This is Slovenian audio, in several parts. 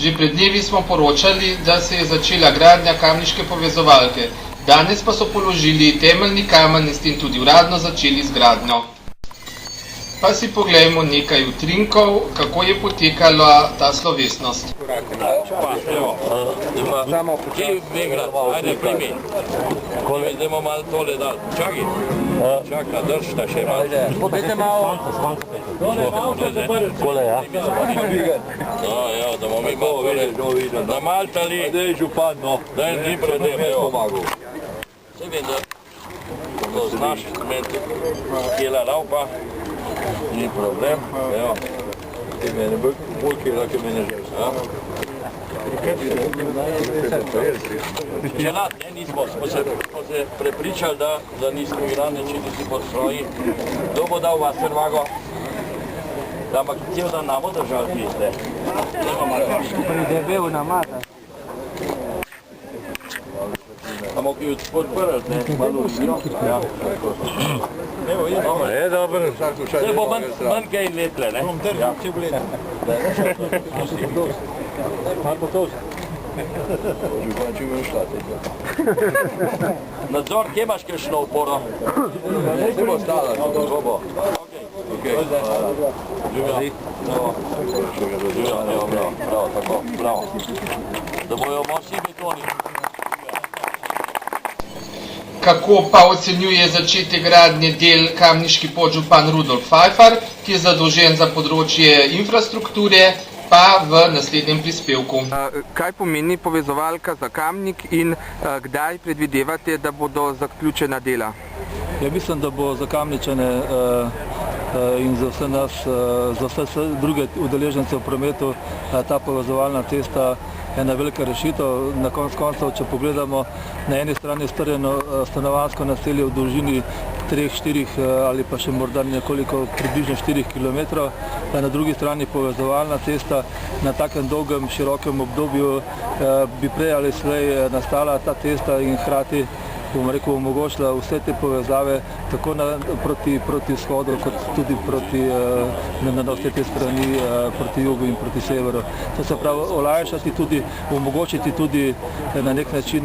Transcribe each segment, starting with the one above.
Že pred dnevi smo poročali, da se je začela gradnja kamniške povezovalke. Danes pa so položili temeljni kamen in s tem tudi uradno začeli z gradnjo. Pa si poglejmo nekaj utrinkov, kako je potekala ta slovesnost. Zdajmo malo tole dal. Čakaj, držite še malo. Podajte malo. Kole, ja? Ja, da bomo mi malo videli. Namaltali. Daj, župan, no. Daj, ni problem, evo. Vse vem, da to z naši instrumenti kjela laupa. Ni problem, evo. Ti mene bolj kjela, ki mene že. Čelat, ne, nismo. Smo se prepričali, da nismo igrali, če nisi pod stroji. Kdo bo dal vas prvago? Ampak cel dan nam bo držal tiste. Debel namata. Ampak je podprl, ne, malo usilo. Evo, je dobro. Je dobro. Zdaj bo manj kaj letle, ne? Bom držal, če bo letle. Malo po to. Župan, če bomo šla tega. Nadzor, kje imaš kakšno oporo? Se bo stala, to bo. Okej. Bravo, tako, bravo. Da bojo vsi betoni. Kako pa ocenjuje začetek gradnje del kamniški podžupan Rudolf Pfeiffer, ki je zadolžen za področje infrastrukture, pa v naslednjem prispevku. Kaj pomeni povezovalka za Kamnik in kdaj predvidevate, da bodo zaključena dela? Ja, mislim, da bo za Kamničane in za vse nas, za vse druge udeležence v prometu ta povezovalna cesta ena velika rešitev. Na koncu koncev, če pogledamo, na eni strani strjeno stanovanjsko naselje v dolžini 3-4 ali pa še morda nekoliko približno 4 km, na drugi strani povezovalna cesta. Na takem dolgem, širokem obdobju bi prej ali slej nastala ta cesta in hkrati bomo rekel, omogočila vse te povezave tako proti vzhodu, kot tudi na vse te strani proti jugu in proti severu. To se pravi, olajšati tudi, omogočiti tudi na nek način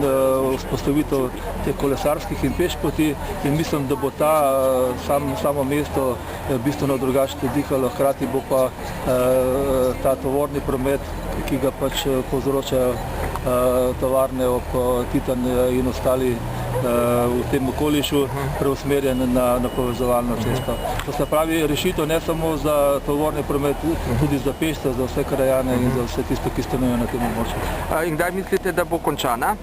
vzpostavitev teh kolesarskih in pešpoti in mislim, da bo samo mesto bistveno drugače dihalo, hkrati bo pa ta tovorni promet, ki ga pač povzročajo tovarne ob Titan in ostali v tem okolišu, preusmerjen na povezovalno cesto. To se pravi rešitev ne samo za tovorni promet, tudi za pešce, za vse krajane in za vse tiste, ki stanujejo na tem območju. In kdaj mislite, da bo končana?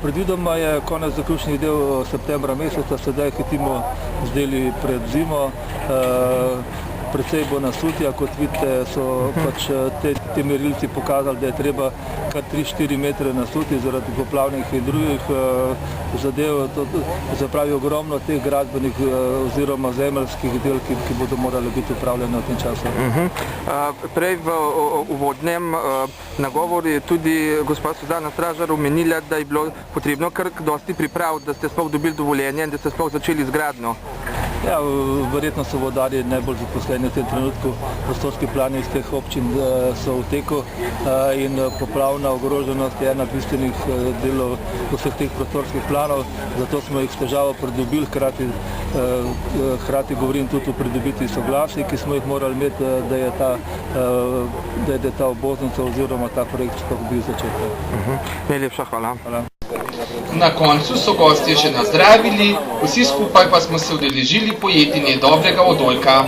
Predvidoma je konec zaključnih del septembra meseca, sedaj hitimo z deli pred zimo. Precej bo nasutja, kot vidite, so pač te merilci pokazali, da je treba kar 3-4 metre nasuti zaradi poplavnih in drugih zadev. To se pravi ogromno teh gradbenih oziroma zemeljskih del, ki bodo morali biti upravljene v tem času. Prej v uvodnem nagovoru je tudi gospa Suzana Stražar omenila, da je bilo potrebno kar dosti priprav, da ste sploh dobili dovoljenje in da ste sploh začeli z gradnjo. Ja, verjetno so vodarji najbolj zaposleni v tem trenutku. Prostorski plani iz teh občin so v teku in poplavna ogroženost je ena bistvenih delov vseh teh prostorskih planov, zato smo jih s težavo pridobili, hkrati govorim tudi o pridobitvi soglasij, ki smo jih morali imeti, da je ta obvoznica oziroma ta projekt sploh bil začet. Najlepša hvala. Na koncu so gostje še nazdravili, vsi skupaj pa smo se udeležili pojedine dobrega odojka.